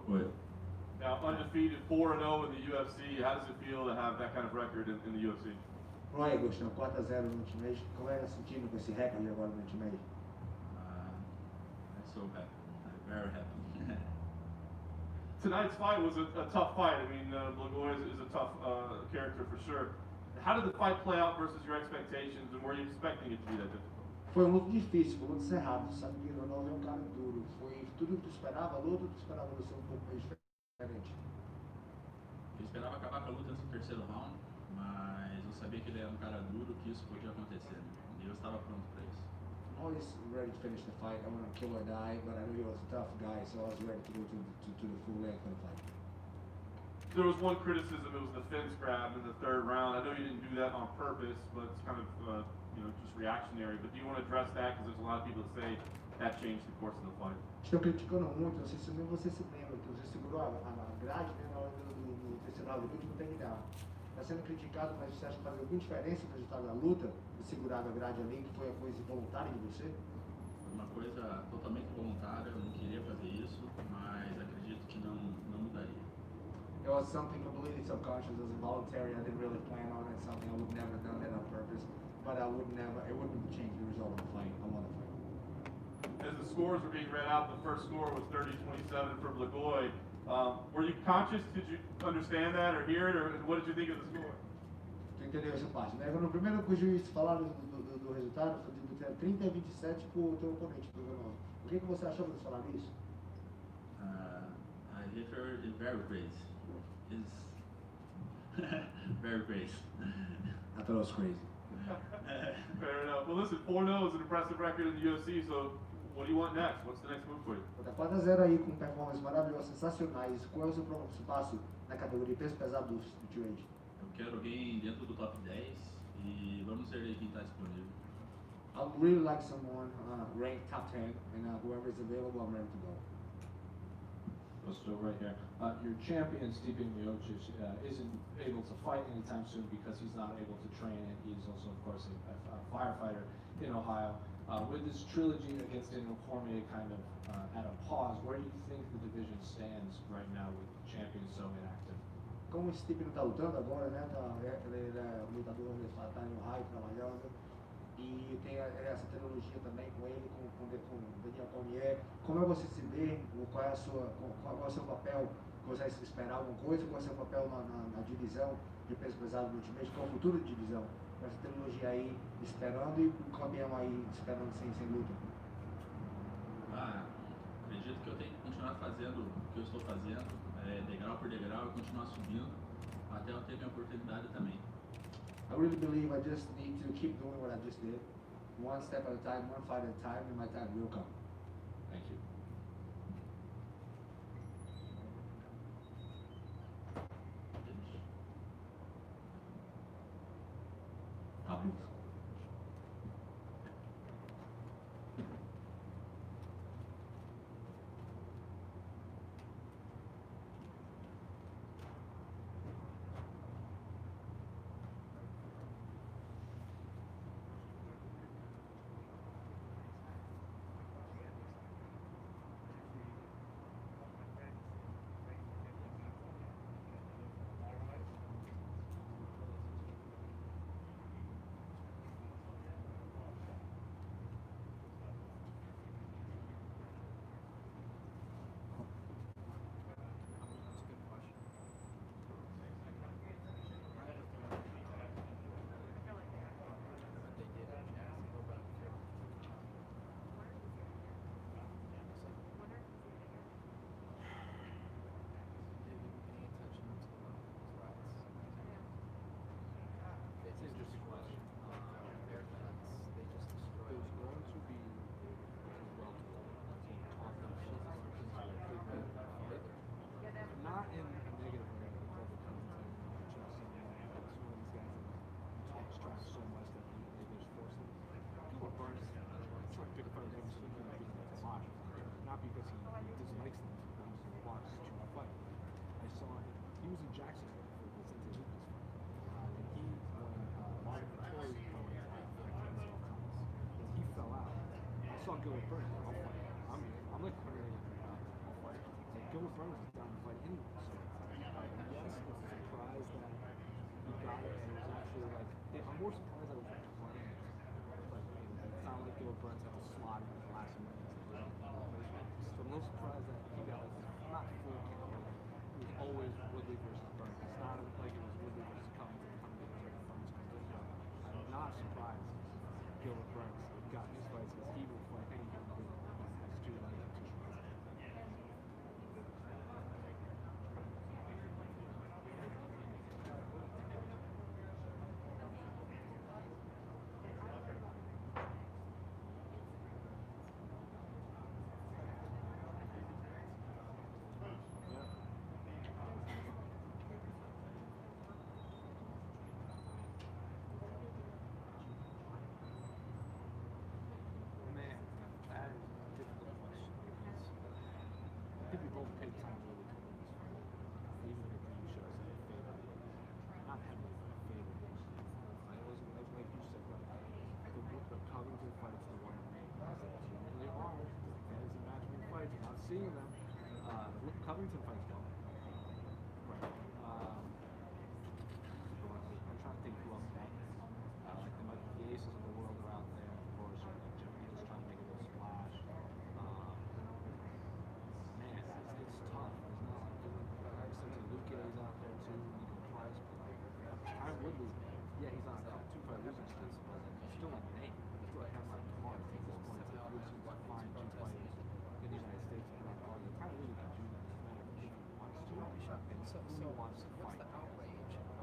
Foi. Now, undefeated 4-0 in the UFC. How does it feel to have that kind of record in the UFC? Como é, Gostão? 4-0 no Ultimate. Como é sentindo com esse recorde agora no Ultimate? I'm so happy. I'm very happy. Tonight's fight was a tough fight. I mean, Blagoy is a tough character for sure. How did the fight play out versus your expectations, and were you expecting it to be that difficult? Foi muito difícil, foi muito cerrado. Sabe que o Ronaldo é um cara duro. Foi tudo que tu esperava, a luta tu esperava você um pouco mais diferente. Eu esperava acabar com a luta no terceiro round, mas eu sabia que ele era um cara duro, que isso podia acontecer. E eu estava pronto para isso. I'm always ready to finish the fight. I want to kill or die, but I knew he was a tough guy, so I was ready to go to the full length of the fight. There was one criticism, it was the fence grab in the third round. I know you didn't do that on purpose, but it's kind of just reactionary. But do you want to address that? Because there's a lot of people that say that changed the course of the fight. Estão criticando muito, não sei se nem você se lembra, que você segurou a grade, né, na hora do terceiro round, do último takedown. Está sendo criticado, mas você acha que faz alguma diferença no resultado da luta, de segurar a grade ali, que foi a coisa voluntária de você? Foi uma coisa totalmente voluntária, eu não queria fazer isso, mas acredito que não mudaria. It was something completely subconscious, it was involuntary, I didn't really plan on it, something I would never have done that on purpose, but it wouldn't change the result of the fight. I won the fight. As the scores were being read out, the first score was 30-27 for Blagoy. Were you conscious? Did you understand that or hear it, or what did you think of the score? Tu entendeu essa parte, né? No primeiro que o juiz falaram do resultado, foi de 30-27 pro teu oponente, pro Ronaldo. O que você achou quando eles falaram isso? Hitler is very crazy. Very crazy. I thought it was crazy. Fair enough. Well, listen, 4-0 is an impressive record in the UFC, so what do you want next? What's the next move for you? Tá 4-0 aí com performances maravilhosas, sensacionais. Qual é o seu próximo passo na categoria peso pesado do Age? Eu quero alguém dentro do top 10 e vamos ver aí quem está disponível. I would really like someone ranked top 10, and whoever is available, I'm ready to go. Still right here. Your champion, Stipe Miocic, isn't able to fight anytime soon because he's not able to train, and he's also, of course, a firefighter in Ohio. With this trilogy against Daniel Cormier kind of at a pause, where do you think the division stands right now with the champion so inactive? Como o Stipe não está lutando agora, né? Ele é lutador, ele está em Ohio trabalhando. E tem essa trilogia também com ele, com Daniel Cormier. Como é você se vê? Qual é o seu papel? Você esperar alguma coisa? Qual é o seu papel na divisão de peso pesado do Ultimate? Qual é o futuro de divisão? Com essa trilogia aí esperando e o campeão aí esperando sem luta. Acredito que eu tenho que continuar fazendo o que eu estou fazendo, degrau por degrau, e continuar subindo até eu ter minha oportunidade também. I really believe I just need to keep doing what I just did. One step at a time, one fight at a time, and my time will come. Thank you. Not in a negative way, but both comes to Chelsea and it's one of these guys that talks trash so much that they just force it. Gilbert Burns is trying to pick a fight with him so he can beat him to watch. Not because he dislikes them, but he wants to fight. I saw him, he was in Jacksonville for the St. Lucas fight. And he, when Tory he fell out. I saw Gilbert Burns, I'll fight. I'm like 180 pounds, I'll fight. Gilbert Burns is down to fight anyway. So yes, it's a surprise that he got it, and it was actually like I'm more surprised that it was playing. Like it's not like Gilbert Burns had to slot in the last minutes. So I'm a little surprised that he got like not full count. It was always Woodley versus Burns. It's not like it was Woodley versus Covington versus Burns. I'm not surprised Gilbert Burns got these fights because he will fight anyone who has two legs and two shots. Man, that is a difficult question because I think we both picked Tyron Woodley to win this fight. Even if you should have said favorite. Not heavily, but favorite. I wasn't like you said, the Covington fight is the one that made me say it's really hard. Fantasy matchmaking fights, you're not seeing them. The Covington fight's gone. Right. I'm trying to think who else that is. Like the aces of the world are out there, of course, or like Jeffrey just trying to make a little splash. Man, it's tough. It's not like something Luke is out there too, Nico Price, but like Tyron Woodley, yeah, he's on a 2-fight losing streak, but he's still a name. He's still a headline tomorrow at this point. If UFC was to find 2 fighters in the United States and not party, Tyron Woodley can do that. No matter if he wants to, and who wants to fight. I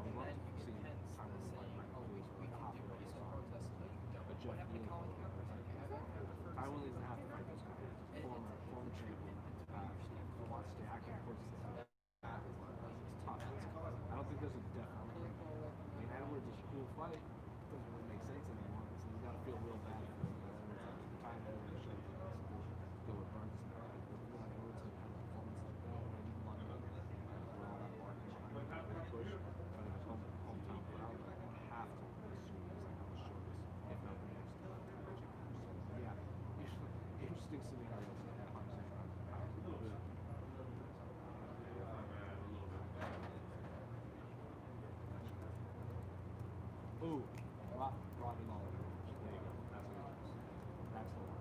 would love to see Tyron Woodley fight Mike Lewis or a popular star, a Jeff Neal. Tyron Woodley doesn't have to fight those guys. Former champion. Who wants to stay active, of course, it's tough. I don't think there's a definite. I mean, Edwards is a cool fight. It doesn't really make sense anymore. So you got to feel real bad for Edwards. Time Edwards showed Gilbert Burns is not right. But Edwards had a performance like that, and even London, where all that market behind him, push, but in his hometown crowd, like half to assume he's like on the shortest, if not the next. So yeah, interesting scenarios at 100 pounds. Ooh, Robbie Lawler. There you go. That's what it is. That's the one.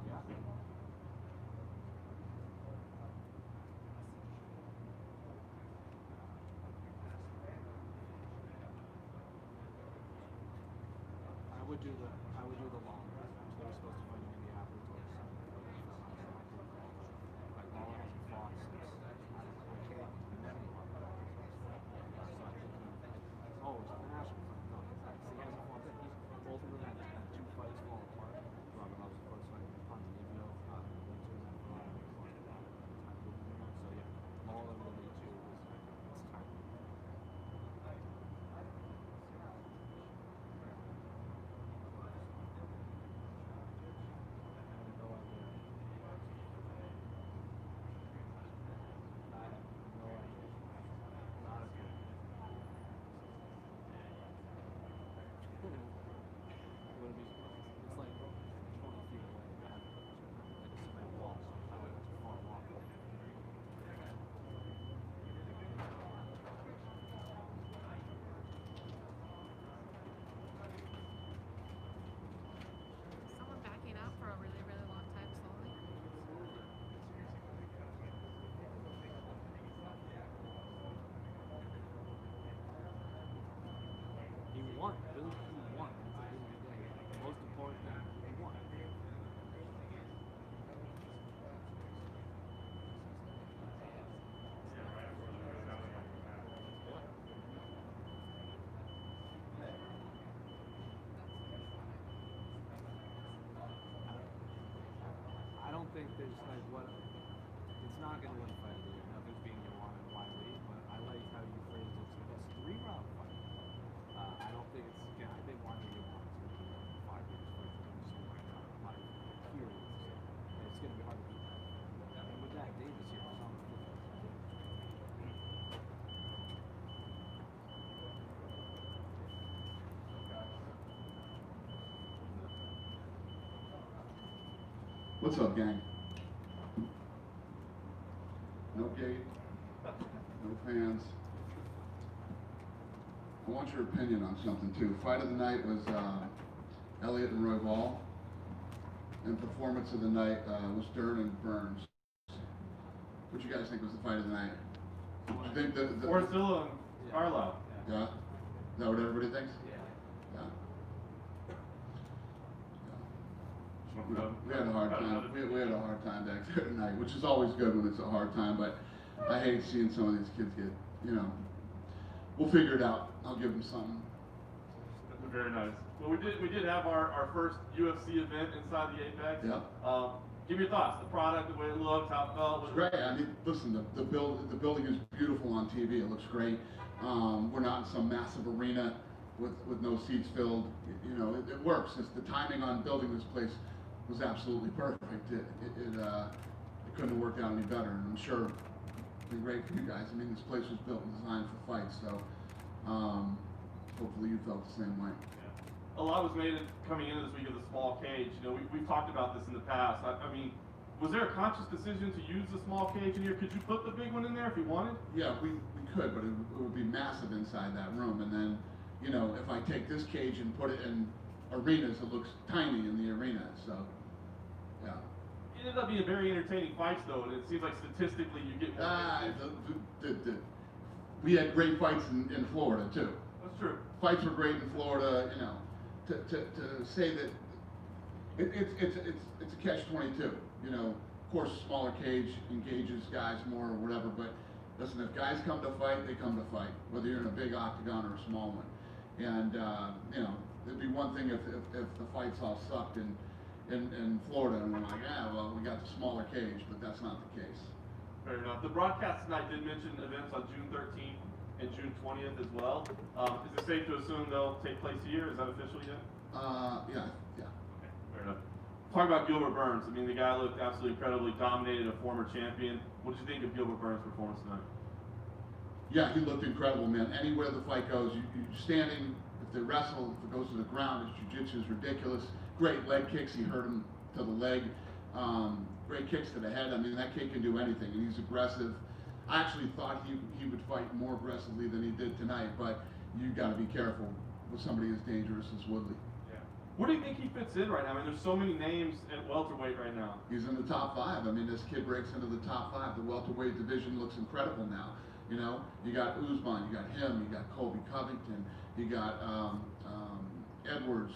Yeah. I would do the long run. They were supposed to fight in Minneapolis or something. Like Lawler hasn't fought since I can't remember. Oh, it's the national fight. No, he hasn't fought that. Both of them had 2 fights fall apart. Robert House, of course, fighting Ponzinibbio. So yeah, Lawler Woodley too. It's time. It's like 20 feet away. Like a cement wall, so I'm not too far along. Someone backing up for a really, really long time slowly. He won. Really, he won. That's the end of the day. The most important thing, he won. I don't think there's like what. It's not going to win a fight of the year. Nothing's being won and widely, but I like how you phrased it. It's a 3-round fight. I don't think it's. Yeah, I think Wiley will win. It's going to be 5 years fight. My period. And it's going to be hard to beat that. And with that, Davis here is on the flip. What's up, gang? the fans. I want your opinion on something too. Fight of the night was Elliott and Royval, and performance of the night was Dern and Burns. What do you guys think was the fight of the night? I think the Orzilla and Carlisle. yeah. Is that what everybody thinks? Yeah. Yeah. We had a hard time. We had a hard time back there tonight, which is always good when it's a hard time. But I hate seeing some of these kids get, you know. We'll figure it out. I'll give them something. Very nice. Well, we did have our first UFC event inside the Apex. Yeah. Give me your thoughts. The product, the way it looked, how it felt. It's great. I mean, listen, the building is beautiful on TV. It looks great. We're not in some massive arena with no seats filled. You know, it works. It's the timing on building this place was absolutely perfect. It couldn't have worked out any better, and I'm sure it'd be great for you guys. I mean, this place was built and designed for fights, so hopefully you felt the same way. A lot was made coming into this week of the small cage. You know, we've talked about this in the past. I mean, was there a conscious decision to use the small cage in here? Could you put the big one in there if you wanted? Yeah, we could, but it would be massive inside that room. And then, you know, if I take this cage and put it in arenas, it looks tiny in the arena. So, yeah. It ended up being very entertaining fights, though, and it seems like statistically you get more. We had great fights in Florida too. That's true. Fights were great in Florida. You know, to say that it's a catch-22. You know, of course, smaller cage engages guys more or whatever. But listen, if guys come to fight, they come to fight, whether you're in a big octagon or a small one. And you know, it'd be one thing if the fights all sucked in Florida, and we're like, yeah, well, we got the smaller cage, but that's not the case. Fair enough. The broadcast tonight did mention events on June 13th and June 20th as well. Is it safe to assume they'll take place here? Is that official yet? Yeah. Okay, fair enough. Talk about Gilbert Burns. I mean, the guy looked absolutely incredibly, dominated, a former champion. What did you think of Gilbert Burns' performance tonight? Yeah, he looked incredible, man. Anywhere the fight goes, you're standing, if they wrestle, if it goes to the ground, his jiu-jitsu is ridiculous. Great leg kicks, he hurt him to the leg. Great kicks to the head. I mean, that kid can do anything, and he's aggressive. I actually thought he would fight more aggressively than he did tonight, but you got to be careful with somebody as dangerous as Woodley. Yeah. Where do you think he fits in right now? I mean, there's so many names at welterweight right now. He's in the top 5. I mean, this kid breaks into the top 5. The welterweight division looks incredible now. You know, you got Usman, you got him, you got Colby Covington, you got Edwards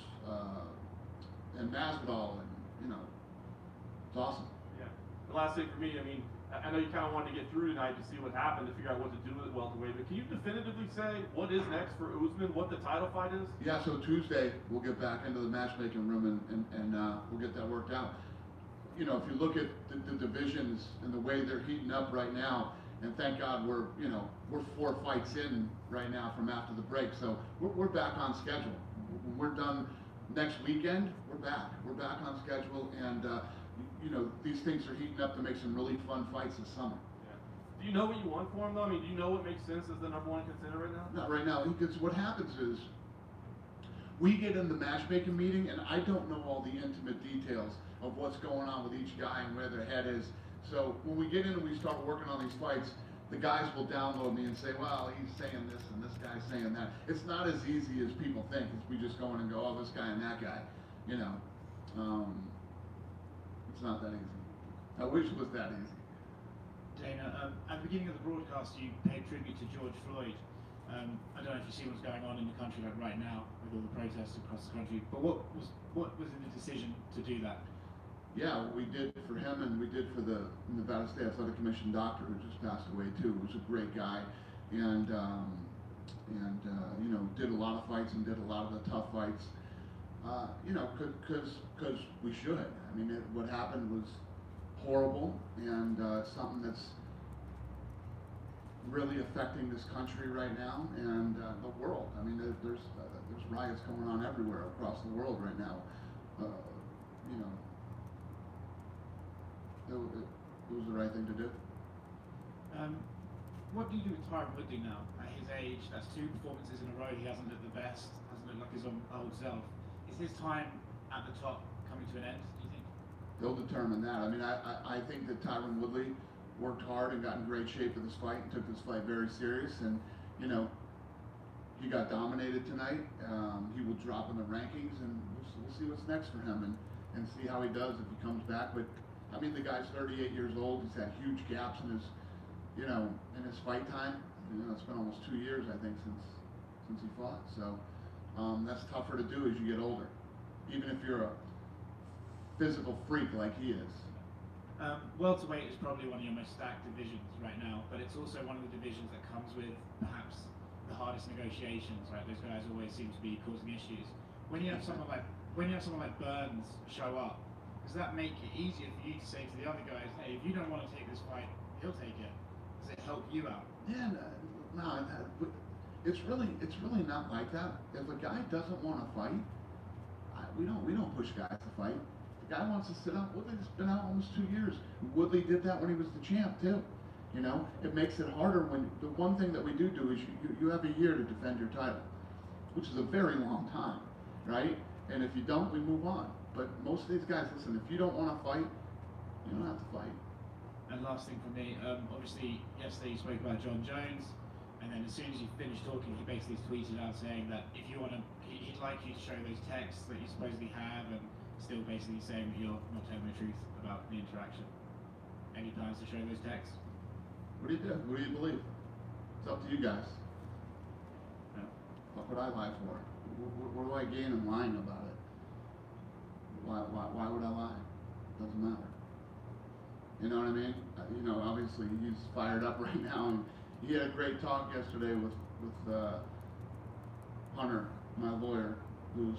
and Masvidal, and you know, it's awesome. Yeah. The last thing for me, I mean, I know you kind of wanted to get through tonight to see what happened, to figure out what to do with welterweight, but can you definitively say what is next for Usman, what the title fight is? Yeah, so Tuesday we'll get back into the matchmaking room and we'll get that worked out. You know, if you look at the divisions and the way they're heating up right now, and thank God we're 4 fights in right now from after the break, so we're back on schedule. When we're done next weekend, we're back on schedule, and you know, these things are heating up to make some really fun fights this summer. Yeah. Do you know what you want for him, though? I mean, do you know what makes sense as the #1 contender right now? Not right now, because what happens is we get in the matchmaking meeting, and I don't know all the intimate details of what's going on with each guy and where their head is. So when we get in and we start working on these fights, the guys will download me and say, well, he's saying this and this guy's saying that. It's not as easy as people think. We just go in and go, oh, this guy and that guy. You know, it's not that easy. I wish it was that easy. Dana, at the beginning of the broadcast, you paid tribute to George Floyd. I don't know if you see what's going on in the country like right now with all the protests across the country, but what was in the decision to do that? Yeah, we did for him, and we did for the Nevada State Athletic Commission doctor who just passed away too. He was a great guy, and you know, did a lot of fights and did a lot of the tough fights. You know, because we should. I mean, what happened was horrible, and something that's really affecting this country right now and the world. I mean, there's riots going on everywhere across the world right now. You know. It was the right thing to do. What do you do with Tyron Woodley now? At his age, that's 2 performances in a row. He hasn't looked the best, hasn't looked like his old self. Is his time at the top coming to an end, do you think? They'll determine that. I mean, I think that Tyron Woodley worked hard and got in great shape for this fight and took this fight very serious. And, you know, he got dominated tonight. He will drop in the rankings, and we'll see what's next for him and see how he does if he comes back. But, I mean, the guy's 38 years old. He's had huge gaps in his, you know, in his fight time. You know, it's been almost 2 years, I think, since he fought. So that's tougher to do as you get older, even if you're a physical freak like he is. Welterweight is probably one of your most stacked divisions right now, but it's also one of the divisions that comes with perhaps the hardest negotiations, right? Those guys always seem to be causing issues. When you have someone like Burns show up, does that make it easier for you to say to the other guys, hey, if you don't want to take this fight, he'll take it? Does it help you out? Yeah, no, it's really not like that. If a guy doesn't want to fight, we don't push guys to fight. The guy wants to sit out. Woodley's been out almost 2 years. Woodley did that when he was the champ too. You know, it makes it harder when the one thing that we do is you have a year to defend your title, which is a very long time, right? And if you don't, we move on. But most of these guys, listen, if you don't want to fight, you don't have to fight. And last thing from me, obviously yesterday you spoke about John Jones, and then as soon as you finished talking, he basically tweeted out saying that if you want to, he'd like you to show those texts that you supposedly have, and still basically saying that you're not telling the truth about the interaction. Any plans to show those texts? What do you do? What do you believe? It's up to you guys. No. What would I lie for? What do I gain in lying about it? Why would I lie? Doesn't matter. You know what I mean? You know, obviously he's fired up right now, and he had a great talk yesterday with Hunter, my lawyer, who's,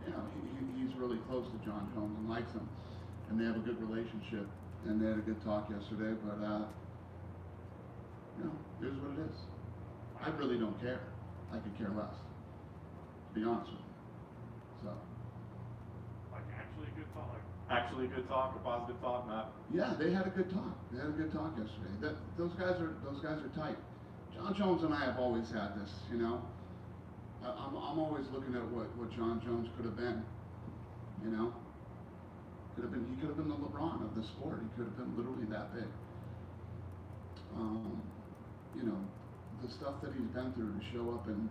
you know, he's really close to John Jones and likes him, and they have a good relationship, and they had a good talk yesterday. But you know, here's what it is. I really don't care. I could care less, to be honest with you. So. Like actually a good talk. Like actually a good talk, a positive talk, not. Yeah, they had a good talk. They had a good talk yesterday. Those guys are tight. John Jones and I have always had this, you know. I'm always looking at what John Jones could have been, you know. He could have been the LeBron of the sport. He could have been literally that big. You know, the stuff that he's been through to show up and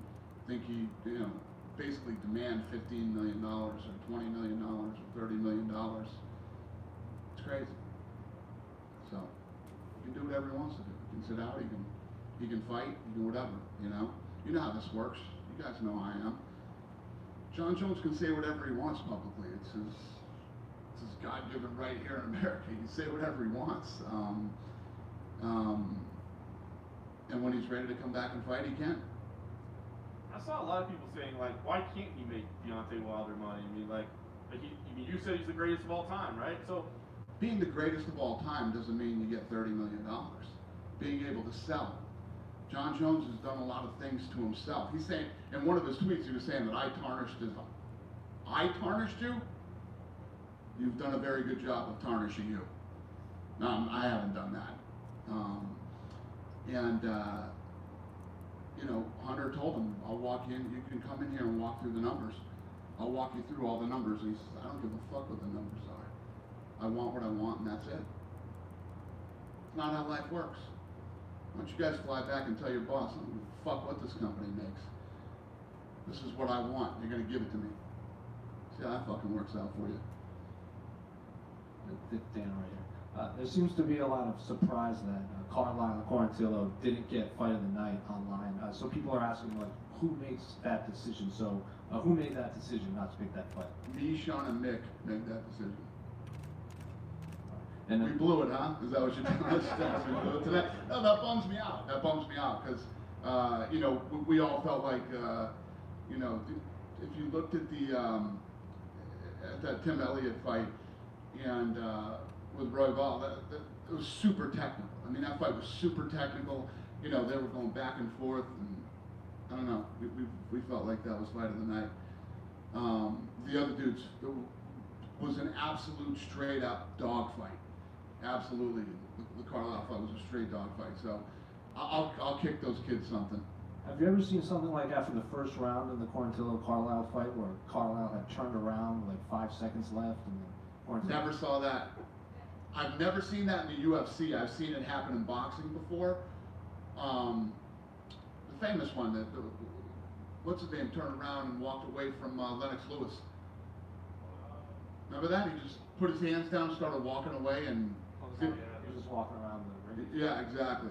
think he, you know, basically demand $15 million or $20 million or $30 million. It's crazy. So he can do whatever he wants to do. He can sit out. He can fight. He can do whatever. You know how this works. You guys know I am. John Jones can say whatever he wants publicly. It's his God-given right here in America. He can say whatever he wants. And when he's ready to come back and fight, he can. I saw a lot of people saying, like, why can't he make Deontay Wilder money? I mean, you said he's the greatest of all time, right? So, being the greatest of all time doesn't mean you get $30 million. Being able to sell. John Jones has done a lot of things to himself. He's saying, in one of his tweets, he was saying that I tarnished you? You've done a very good job of tarnishing you. No, I haven't done that. You know, Hunter told him, I'll walk in, you can come in here and walk through the numbers. I'll walk you through all the numbers. And he says, I don't give a fuck what the numbers are. I want what I want, and that's it. It's not how life works. Why don't you guys fly back and tell your boss, I don't give a fuck what this company makes. This is what I want. You're going to give it to me. See how that fucking works out for you. Dan right here. There seems to be a lot of surprise that Carlisle and Quarantillo didn't get fight of the night online. So people are asking, like, who makes that decision? So who made that decision not to make that fight? Me, Sean, and Mick made that decision. And we blew it, huh? Is that what you're telling us? We blew it today? No, that bums me out. That bums me out because, you know, we all felt like, you know, if you looked at at that Tim Elliott fight and with Royval, it was super technical. I mean, that fight was super technical. You know, they were going back and forth, and I don't know. We felt like that was fight of the night. The other dudes, it was an absolute straight up dogfight. Absolutely, the Carlisle fight was a straight dogfight. So I'll kick those kids something. Have you ever seen something like after the first round in the Quarantillo-Carlisle fight where Carlisle had turned around with like 5 seconds left and then Quarantillo... Never saw that. I've never seen that in the UFC. I've seen it happen in boxing before. The famous one that, what's his name, turned around and walked away from Lennox Lewis. Remember that? He just put his hands down, started walking away, and He was just walking around the ring. yeah, exactly.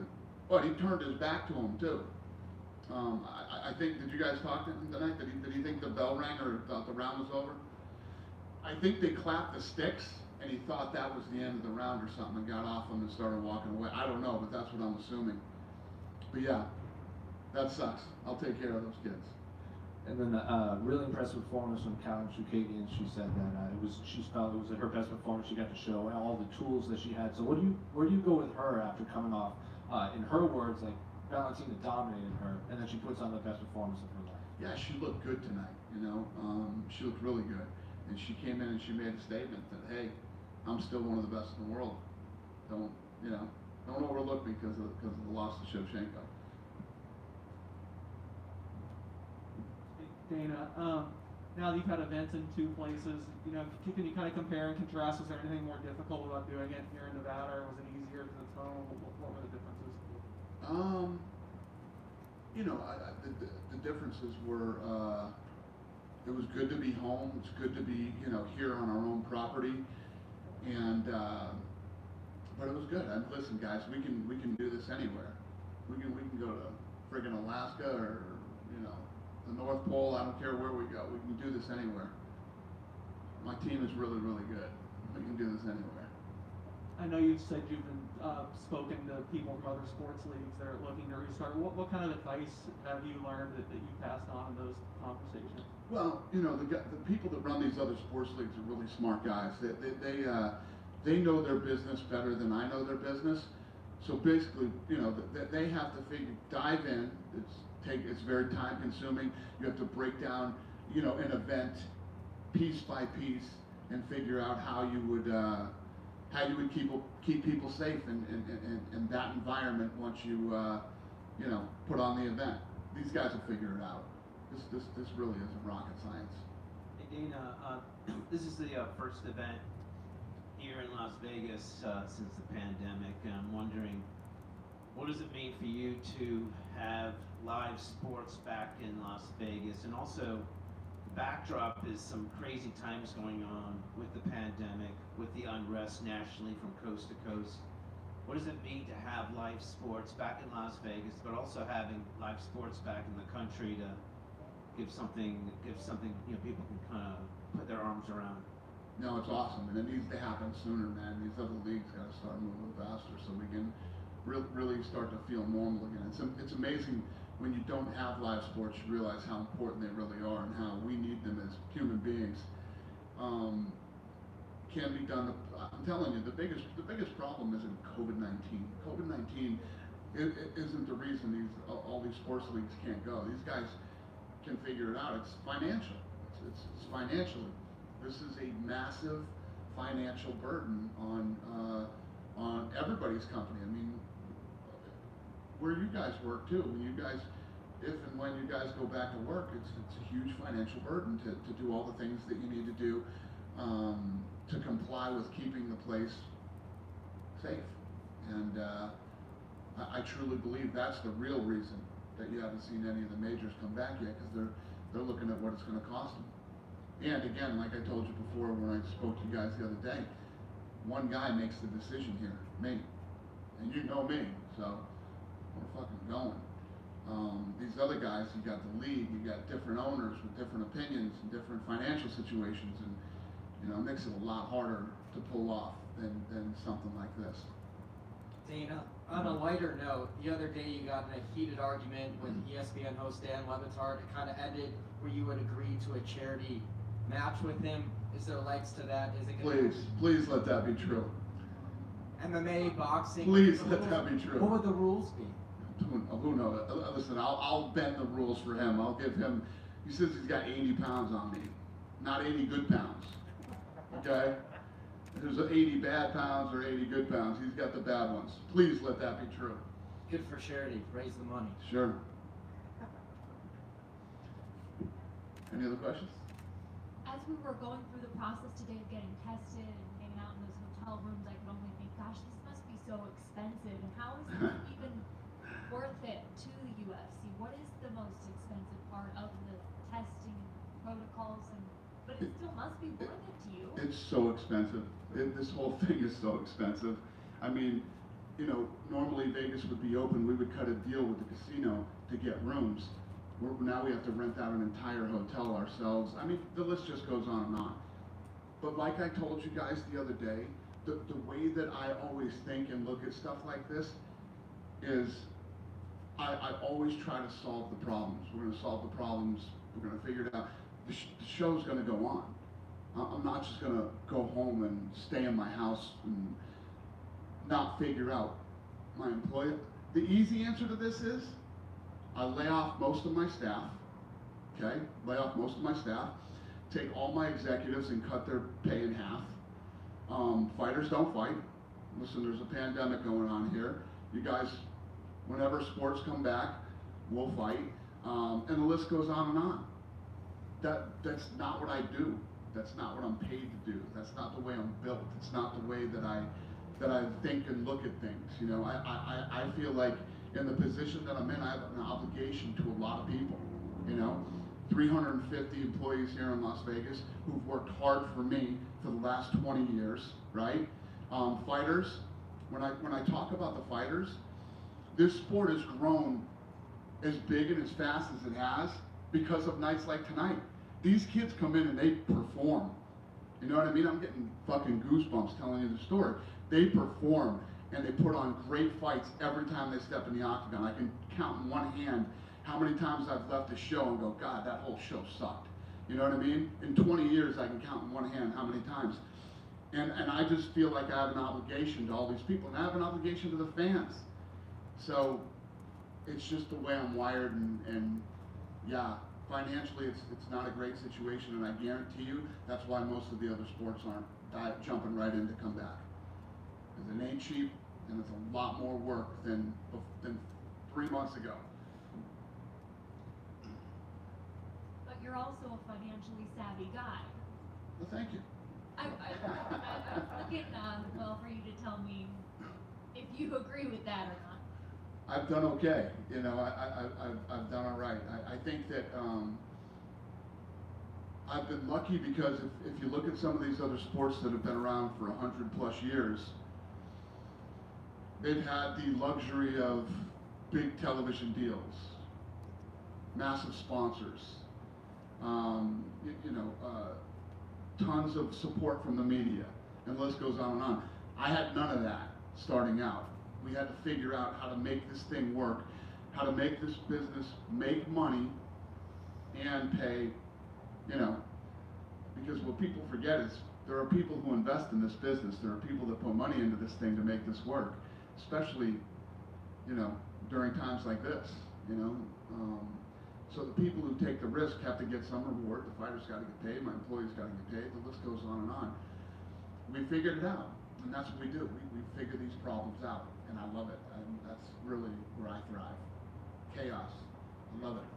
But he turned his back to him too. I think, did you guys talk to him tonight? Did he think the bell rang or thought the round was over? I think they clapped the sticks and he thought that was the end of the round or something and got off him and started walking away. I don't know, but that's what I'm assuming. But yeah, that sucks. I'll take care of those kids. And then really impressive performance from Karen Chukadian. She said that she felt it was her best performance she got to show, and all the tools that she had. So where do you go with her after coming off, in her words, like Valentina dominated her, and then she puts on the best performance of her life? Yeah, she looked good tonight. You know, she looked really good, and she came in and she made a statement that, hey, I'm still one of the best in the world. Don't overlook me because of the loss to Shevchenko. Dana, now that you've had events in two places, you know, can you kind of compare and contrast? Was there anything more difficult about doing it here in Nevada, or was it easier because it's home? What were the differences? You know, the differences were, it was good to be home. It's good to be, you know, here on our own property, and but it was good. Listen, guys, we can do this anywhere. We can go to friggin' Alaska or, you know, the North Pole. I don't care where we go. We can do this anywhere. My team is really, really good. We can do this anywhere. I know you've said you've been spoken to people from other sports leagues that are looking to restart. What kind of advice have you learned that you passed on in those conversations? Well, you know, the people that run these other sports leagues are really smart guys. They know their business better than I know their business. So basically, you know, they have to dive in. It's very time consuming. You have to break down, you know, an event piece by piece and figure out how you would keep people safe in that environment once you you know, put on the event. These guys will figure it out. This really isn't rocket science. Hey Dana, this is the first event here in Las Vegas since the pandemic, and I'm wondering, what does it mean for you to have live sports back in Las Vegas? And also, the backdrop is some crazy times going on with the pandemic, with the unrest nationally from coast to coast. What does it mean to have live sports back in Las Vegas, but also having live sports back in the country to give something you know, people can kind of put their arms around? No, it's awesome, and it needs to happen sooner, man. These other leagues got to start moving faster so we can really start to feel normal again. It's amazing when you don't have live sports, you realize how important they really are and how we need them as human beings. Can be done. I'm telling you, the biggest problem isn't COVID-19. COVID-19 isn't the reason all these sports leagues can't go. These guys can figure it out. It's financial. It's financially. This is a massive financial burden on everybody's company. I mean, where you guys work too. When you guys, if and when you guys go back to work, it's a huge financial burden to do all the things that you need to do to comply with keeping the place safe. And I truly believe that's the real reason that you haven't seen any of the majors come back yet, because they're looking at what it's going to cost them. And again, like I told you before when I spoke to you guys the other day, one guy makes the decision here, me. And you know me, so we're fucking going. These other guys, you got the league, you got different owners with different opinions and different financial situations, and you know, it makes it a lot harder to pull off than something like this. Dana, on a lighter note, the other day you got in a heated argument with ESPN host Dan Levitar. It kind of ended where you would agree to a charity match with him. Is there legs to that? Is it gonna Please let that be true. MMA, boxing? Please let that be true. What would the rules be? Who knows? Listen, I'll bend the rules for him. I'll give him, he says he's got 80 pounds on me. Not 80 good pounds. Okay? There's 80 bad pounds or 80 good pounds. He's got the bad ones. Please let that be true. Good for charity. Raise the money. Sure. Any other questions? As we were going through the process today of getting tested and hanging out in those hotel rooms, I can only think, gosh, this must be so expensive. And how is this even worth it to the UFC? What is the most expensive part of the testing and protocols? But it still must be worth it to you. It's so expensive. This whole thing is so expensive. I mean, you know, normally Vegas would be open. We would cut a deal with the casino to get rooms. Now we have to rent out an entire hotel ourselves. I mean, the list just goes on and on. But like I told you guys the other day, the way that I always think and look at stuff like this is I always try to solve the problems. We're going to solve the problems. We're going to figure it out. The show's going to go on. I'm not just going to go home and stay in my house and not figure out my employee. The easy answer to this is I lay off most of my staff, okay? Lay off most of my staff, take all my executives and cut their pay in half. Fighters don't fight. Listen, there's a pandemic going on here. You guys, whenever sports come back, we'll fight. And the list goes on and on. That's not what I do. That's not what I'm paid to do. That's not the way I'm built. It's not the way that I think and look at things. You know, I feel like in the position that I'm in, I have an obligation to a lot of people. You know, 350 employees here in Las Vegas who've worked hard for me for the last 20 years, right? Fighters, when I talk about the fighters, this sport has grown as big and as fast as it has because of nights like tonight. These kids come in and they perform. You know what I mean? I'm getting fucking goosebumps telling you the story. They perform and they put on great fights every time they step in the octagon. I can count in one hand how many times I've left a show and go, God, that whole show sucked. You know what I mean? In 20 years, I can count in one hand how many times. And I just feel like I have an obligation to all these people, and I have an obligation to the fans. So it's just the way I'm wired, and yeah, financially it's not a great situation, and I guarantee you that's why most of the other sports aren't jumping right in to come back. Because it ain't cheap, and it's a lot more work than 3 months ago. But you're also a financially savvy guy. Well, thank you. I'm looking well for you to tell me if you agree with that or not. I've done okay. You know, I've done all right. I think that I've been lucky because if you look at some of these other sports that have been around for 100+ years, they've had the luxury of big television deals, massive sponsors, tons of support from the media, and the list goes on and on. I had none of that starting out. We had to figure out how to make this thing work, how to make this business make money and pay, you know, because what people forget is there are people who invest in this business. There are people that put money into this thing to make this work, especially, you know, during times like this, you know. So the people who take the risk have to get some reward. The fighters got to get paid. My employees got to get paid. The list goes on and on. We figured it out, and that's what we do. We figure these problems out, and I love it. And that's really where I thrive. Chaos. I love it.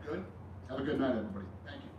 Good? Have a good night, everybody. Thank you.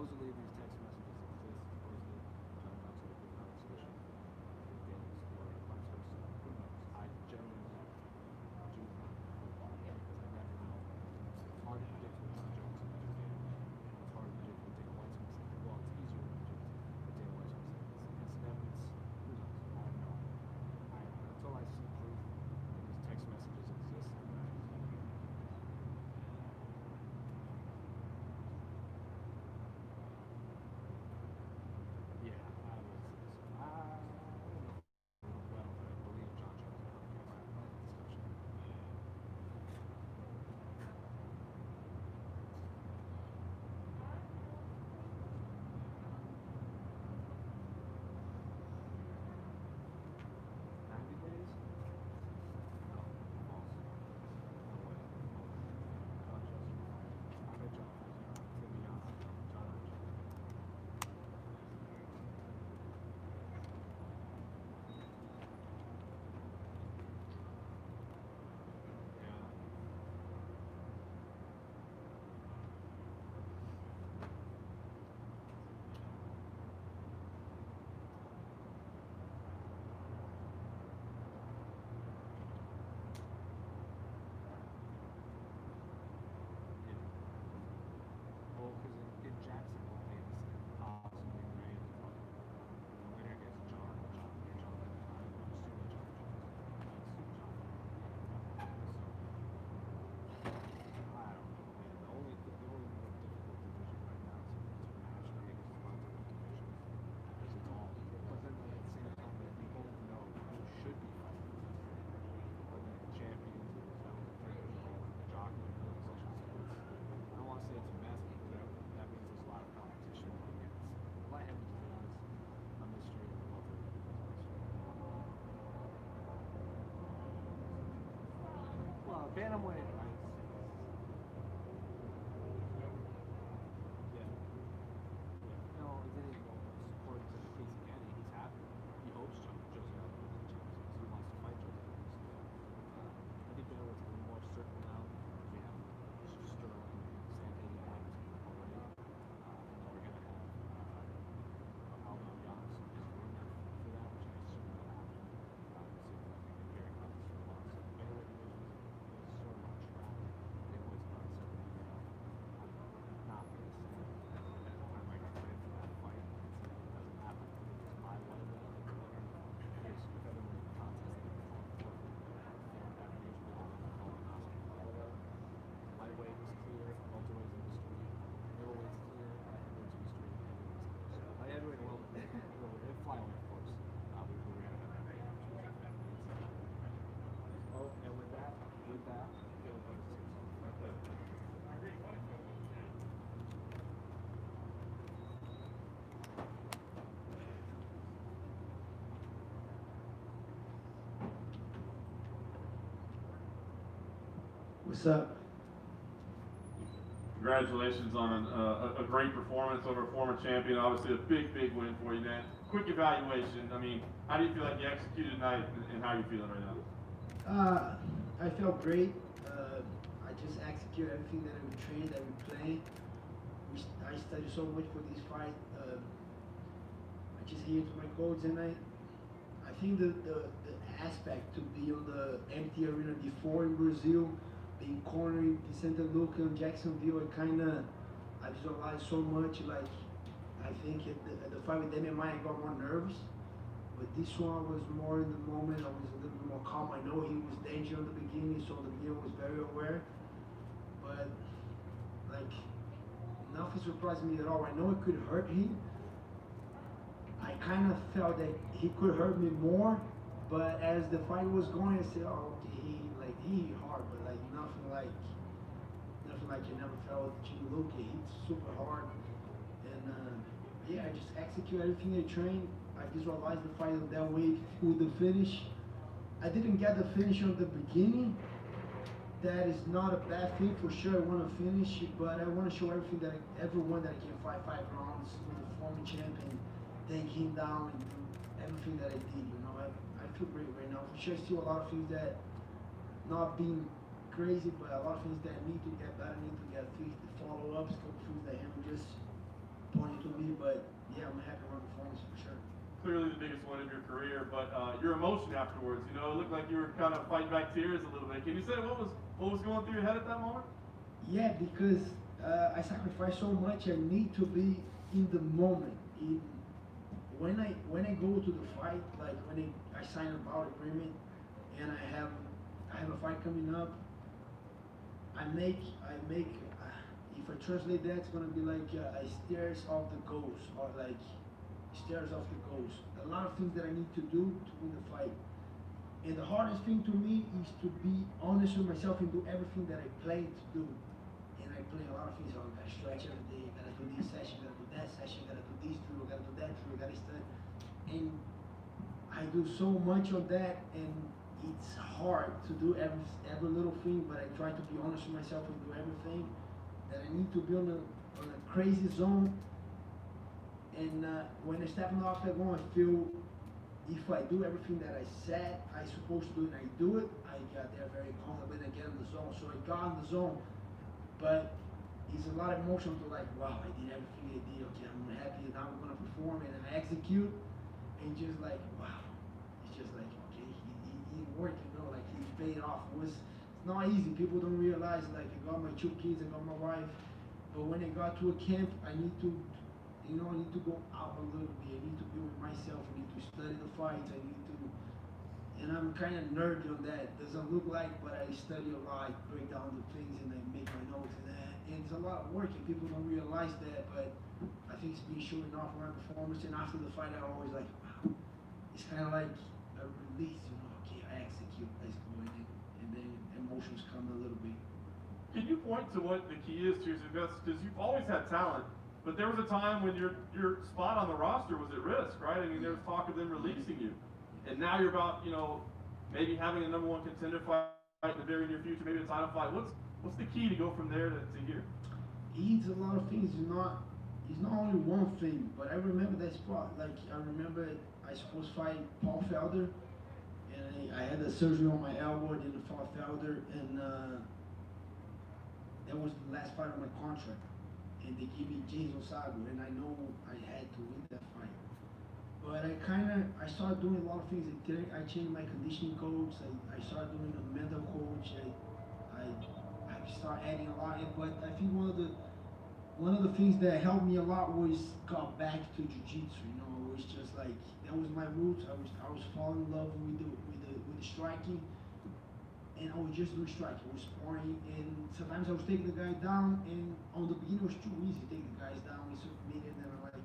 supposedly these text messages exist, supposedly talking about sort of the conversation with Vegas or vice versa. Who knows? I genuinely do not know because I never know. It's hard to predict what John Jones is going to do. It's hard to predict what Dana White's going to say. Well, it's easier to predict what Dana White's going to say. It's evidence. Who knows? I have no idea. Until I see proof that these text messages exist, yeah, I would say so. I don't know. Well, I believe John Jones is going to get that discussion. Well, because in Jacksonville, they said possibly, right? The winner gets John. I would assume that John Jones. So, I don't know, man. The only real difficult division right now to match Vegas is about the division because it's all. But then at the same time, we both know who should be fighting. But then the champions, the jockey, the positions. I don't want to say it's a mess because that means there's a lot of competition against light heavyweight is a mystery of welter. Well, bantamweight, right? Yeah. No, it didn't go according to Casey Kennedy. He's happy. He hopes Jose Aldo wins the championship. He wants to fight Jose Aldo still. I think bantamweight's a little more certain now. We have Sterling, Sandy, already. And then we're going to have Aldo Johnson is rumored for that, which I assume will happen. Same thing, I think Gary Collins for a loss. Bantamweight division is sort of on track. Bantamweight's about 7 years out. I'm not going to say at the time I got ready for that fight, it doesn't happen. It's my lightweight. I think the winner is featherweight contest that we're calling for 4.5 years ago. Lightweight is clear, welterweight's a mystery, middleweight's clear, heavyweight's a mystery, heavyweight's clear. So heavyweight and welterweight, and flyweight, of course. We're going to have that. Oh, and with that, Gilbert Burns takes What's up? Congratulations on a great performance over a former champion. Obviously, a big win for you, man. Quick evaluation. I mean, how do you feel like you executed tonight, and how are you feeling right now? I felt great. I just execute everything that we train, that we play. I studied so much for this fight. I just hear to my coach, and I think the aspect to be on the empty arena before in Brazil, being cornering Vicente Luque in Jacksonville, I visualized so much. Like, I think at the fight with Damian Maia, I got more nervous. But this one was more in the moment. I was a little bit more calm. I know he was danger in the beginning, so the beginning was very aware. But like, nothing surprised me at all. I know it could hurt him. I kind of felt that he could hurt me more. But as the fight was going, I said, "Oh, okay, he hit hard, but like nothing like you never felt Jimmy Luque. He's super hard." And yeah, I just execute everything I train. I visualized the fight that way with the finish. I didn't get the finish on the beginning. That is not a bad thing for sure. I want to finish, but I want to show everyone that I can fight 5 rounds with the former champion, take him down, and do everything that I did. You know, I feel great right now. For sure, still a lot of things that not being crazy, but a lot of things that need to get better, need to get fixed, the follow-ups, things that I'm just but yeah, I'm happy with my performance for sure. Clearly the biggest one of your career, but your emotion afterwards, you know, it looked like you were kind of fighting back tears a little bit. Can you say what was going through your head at that moment? Yeah, because I sacrifice so much. I need to be in the moment. When I go to the fight, like when I sign a bout agreement, and I have a fight coming up, I make if I translate that, it's gonna be like stairs of the ghost, or like stairs of the ghost. A lot of things that I need to do to win the fight. And the hardest thing to me is to be honest with myself and do everything that I plan to do. And I play a lot of things. I gotta stretch every day, gotta do this session, gotta do that session, gotta do this drill, gotta do that drill, gotta study. And I do so much of that, and it's hard to do every little thing, but I try to be honest with myself and do everything that I need to be on a crazy zone. And when I step in the octagon, I feel if I do everything that I said I supposed to do and I do it, I got there very confident and get in the zone. So I got in the zone, but it's a lot of emotion to like, wow, I did everything I did. Okay, I'm happy now. I'm gonna perform and I execute, and just like, wow, it's just like, okay, he worked, you know, like he paid off. It's not easy. People don't realize, like, I got my 2 kids, I got my wife, but when I got to a camp, I need to. You know, I need to go out a little bit. I need to be with myself. I need to study the fights. I need to, and I'm kind of nerdy on that. Doesn't look like, but I study a lot, break down the things, and I make my notes and that. And it's a lot of work, and people don't realize that. But I think it's been showing off my performance. And after the fight, I always like, wow. It's kind of like a release, you know. Okay, I execute, let's go, and then emotions come a little bit. Can you point to what the key is to your success? Because you've always had talent. But there was a time when your spot on the roster was at risk, right? I mean, there was talk of them releasing you. And now you're about, you know, maybe having a #1 contender fight in the very near future, maybe a title fight. What's the key to go from there to here? It's a lot of things. It's not only one thing, but I remember that spot. Like, I remember I supposed to fight Paul Felder, and I had a surgery on my elbow, didn't fought Felder, and that was the last fight of my contract. And they gave me James Osago, and I know I had to win that fight. But I started doing a lot of things. I changed my conditioning coach. I started doing a mental coach. I started adding a lot. But I think one of the things that helped me a lot was got back to jiu-jitsu. You know, it was just like that was my roots. I was falling in love with the striking. And I was just doing striking, I was sparring, and sometimes I was taking the guy down, and on the beginning it was too easy to take the guys down, we submitted, and I'm like,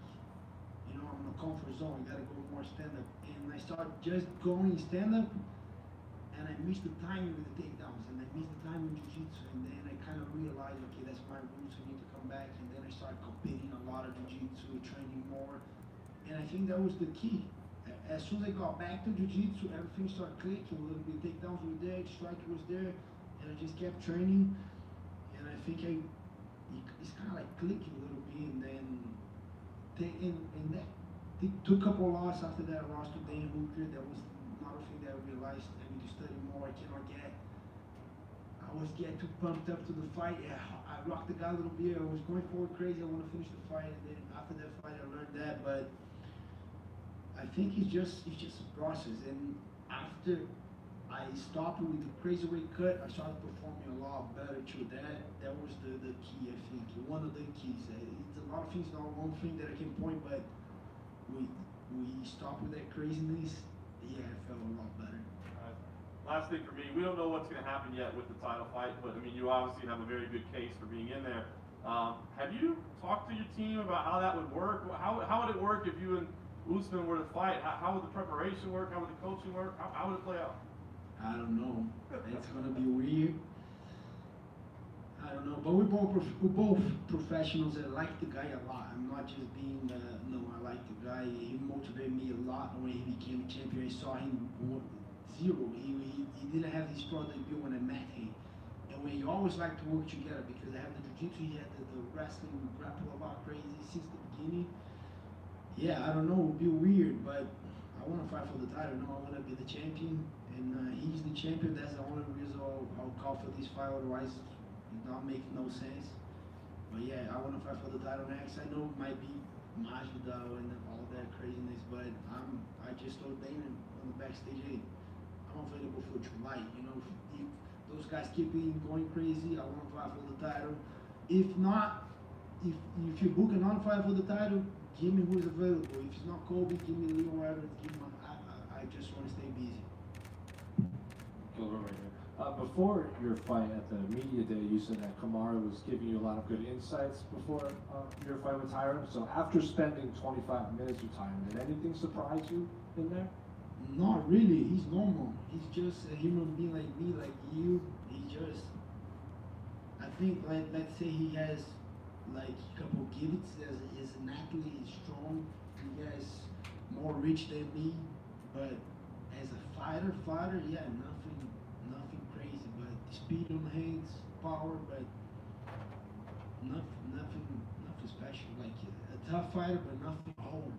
you know, I'm in a comfort zone, you gotta go more stand-up. And I started just going stand-up, and I missed the timing with the takedowns, and I missed the timing with jiu-jitsu, and then I kind of realized, okay, that's my roots, I need to come back, and then I started competing a lot of jiu-jitsu, training more, and I think that was the key. As soon as I got back to jiu-jitsu, everything started clicking a little bit. Takedowns were there, striking was there, and I just kept training. And I think it's kind of like clicking a little bit, and then took a couple of losses after that. I lost to Dan Hooker. That was another thing that I realized I need to study more. I always get too pumped up to the fight. I rocked the guy a little bit. I was going forward crazy. I want to finish the fight, and then after that fight, I learned that. But I think it's just a process, and after I stopped with the crazy weight cut, I started performing a lot better too. That was the key, I think, one of the keys. It's a lot of things, not one thing that I can point, but we stopped with that craziness. Yeah, I felt a lot better. Last thing for me, we don't know what's going to happen yet with the title fight, but I mean, you obviously have a very good case for being in there. Have you talked to your team about how that would work? How would it work if you and Usman were to fight? How would the preparation work? How would the coaching work? How would it play out? I don't know. It's gonna be weird. I don't know, but we're both professionals. I like the guy a lot. I'm not just being no. I like the guy. He motivated me a lot when he became champion. I saw him zero. He didn't have his pro debut when I met him. And we always like to work together because I have the jiu-jitsu. He had the wrestling. We grapple about crazy since the beginning. Yeah, I don't know, it'll be weird, but I want to fight for the title. No, I want to be the champion, and he's the champion. That's the only reason I'll call for this fight, otherwise it don't make no sense. But yeah, I want to fight for the title next. I know it might be Masvidal and all that craziness, but I just told Dana on the backstage, hey, I'm available for July. You know, if those guys keep going crazy, I want to fight for the title. If not, if you book an on fight for the title, give me who's available. If it's not Kobe, give me Leon Edwards. I just want to stay busy. Gilbert right here. Before your fight at the media day, you said that Kamaru was giving you a lot of good insights before your fight with Tyron. So after spending 25 minutes with Tyron, did anything surprise you in there? Not really. He's normal. He's just a human being like me, like you. He just, I think, like, let's say he has like a couple gifts as an athlete. He's strong. He has more reach than me, but as a fighter, yeah, nothing crazy. But speed on the hands, power, but nothing special. Like a tough fighter, but nothing hard.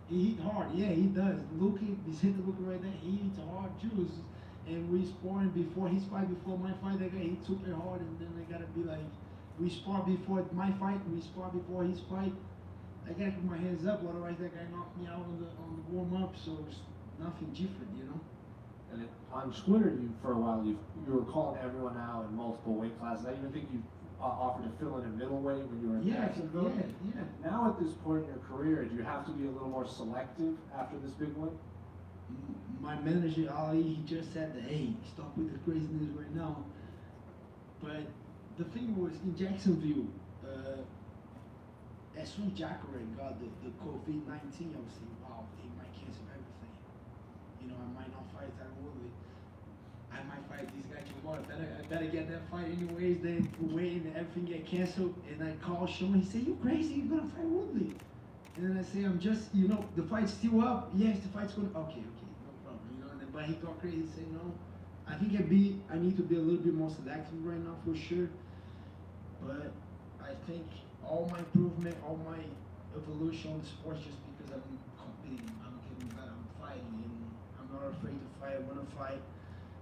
He hit hard, yeah, he does. Vicente looking right there, he hits hard too. And we sparring before his fight, before my fight, that guy hit super hard, and then I gotta be like, we spar before my fight, we spar before his fight. I gotta keep my hands up, otherwise that guy knocked me out on the warm up, so it's nothing different, you know? And on Twitter, for a while, you were calling everyone out in multiple weight classes. I even think you offered to fill in a middleweight when you were in Jacksonville. Yeah. Now at this point in your career, do you have to be a little more selective after this big win? My manager, Ali, he just said that, hey, stop with the craziness right now. But the thing was, in Jacksonville, as soon as Jacare got the COVID-19, I was saying, wow, they might cancel everything. You know, I might not fight Tyron Woodley. I might fight this guy tomorrow. I better get that fight anyways. Then wait and everything get canceled. And I call Sean. He said, "You crazy? You gonna fight Woodley?" And then I say, "I'm just, you know, the fight's still up. Yes, the fight's going. Okay, no problem. You know." And then, but he got crazy. He said, "No, I think I need to be a little bit more selective right now for sure." But I think all my improvement, all my evolution on the sport, just because I'm competing, I'm getting better, I'm fighting, and I'm not afraid to fight. I want to fight.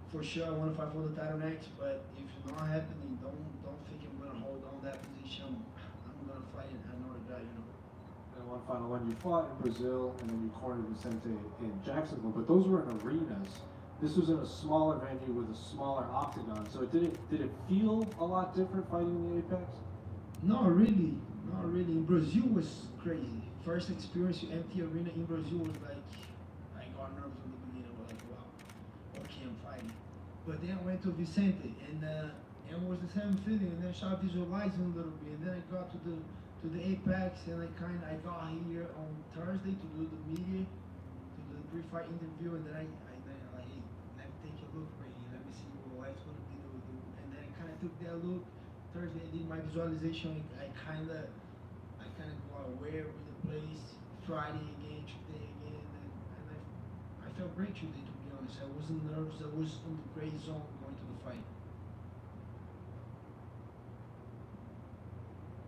For sure, I want to fight for the title next, but if it's not happening, don't think I'm going to hold on that position. I'm going to fight another guy, you know. And one final one, you fought in Brazil, and then you cornered Vicente in Jacksonville, but those were in arenas. This was in a smaller venue with a smaller octagon, so did it feel a lot different fighting in the Apex? Not really. In Brazil was crazy. First experience, empty arena in Brazil was like, I got nervous in the beginning. I was like, wow. Okay, I'm fighting. But then I went to Vicente, and it was the same feeling. And then I started visualizing a little bit. And then I got to the Apex, and I got here on Thursday to do the media, to do the pre-fight interview. And then I like, hey, let me take a look right here. Let me see what's gonna be the. And then I kind of took that look. Thursday I did my visualization. I kind of got aware with the place. Friday again, today again, and I felt great today. I wasn't nervous. I was in the gray zone going to the fight.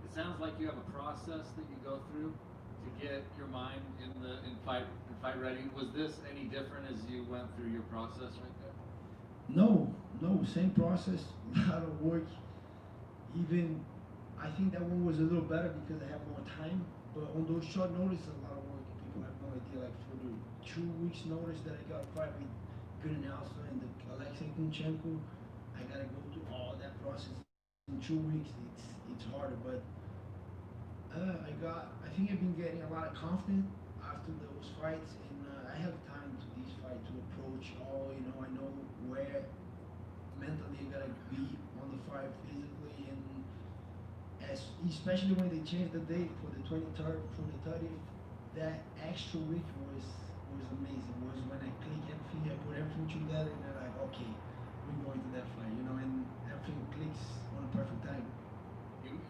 It sounds like you have a process that you go through to get your mind in fight ready. Was this any different as you went through your process right there? No, same process. A lot of work. Even I think that one was a little better because I have more time. But on those short notice, a lot of work. People have no idea. Like for the 2 weeks notice that I got fight with Good Nelson and Alexei Kunchenko, I gotta go through all that process in 2 weeks. It's harder, but I think I've been getting a lot of confidence after those fights, and I have time to these fights to approach all. You know, I know where mentally I gotta be on the fight physically, and especially when they changed the date for the 23rd, for the 30th, that extra week was amazing. Was when I click everything, I put everything together, and they're like, okay, we're going to that fight, you know, and everything clicks on a perfect time.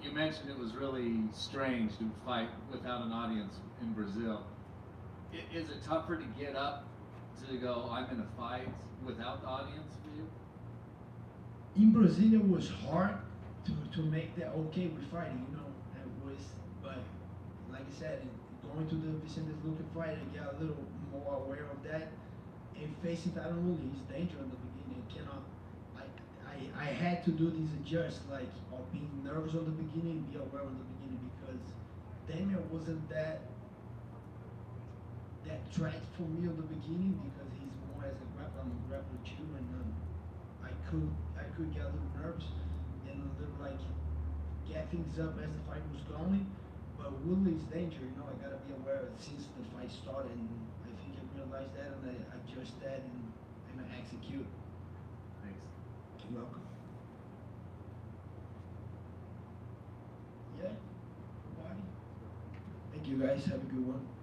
You mentioned it was really strange to fight without an audience in Brazil. Is it tougher to get up to go, I'm in a fight without the audience for you? In Brazil, it was hard to make that okay with fighting, you know. It was, but like I said, going to the Vicente Luque fight, I got a little more aware of that. And facing Tyron Woodley, he's dangerous in the beginning. I had to do this adjust, like of being nervous on the beginning and be aware on the beginning, because Damian wasn't that threat for me at the beginning because he's more as a grappler, I'm a grappler too, and I could get a little nervous and a little like get things up as the fight was going. But Woodley's danger, you know, I gotta be aware since the fight started, and I think I realized that and I adjust that and I execute. Thanks. You're welcome. Yeah. Bye. Thank you guys. Have a good one.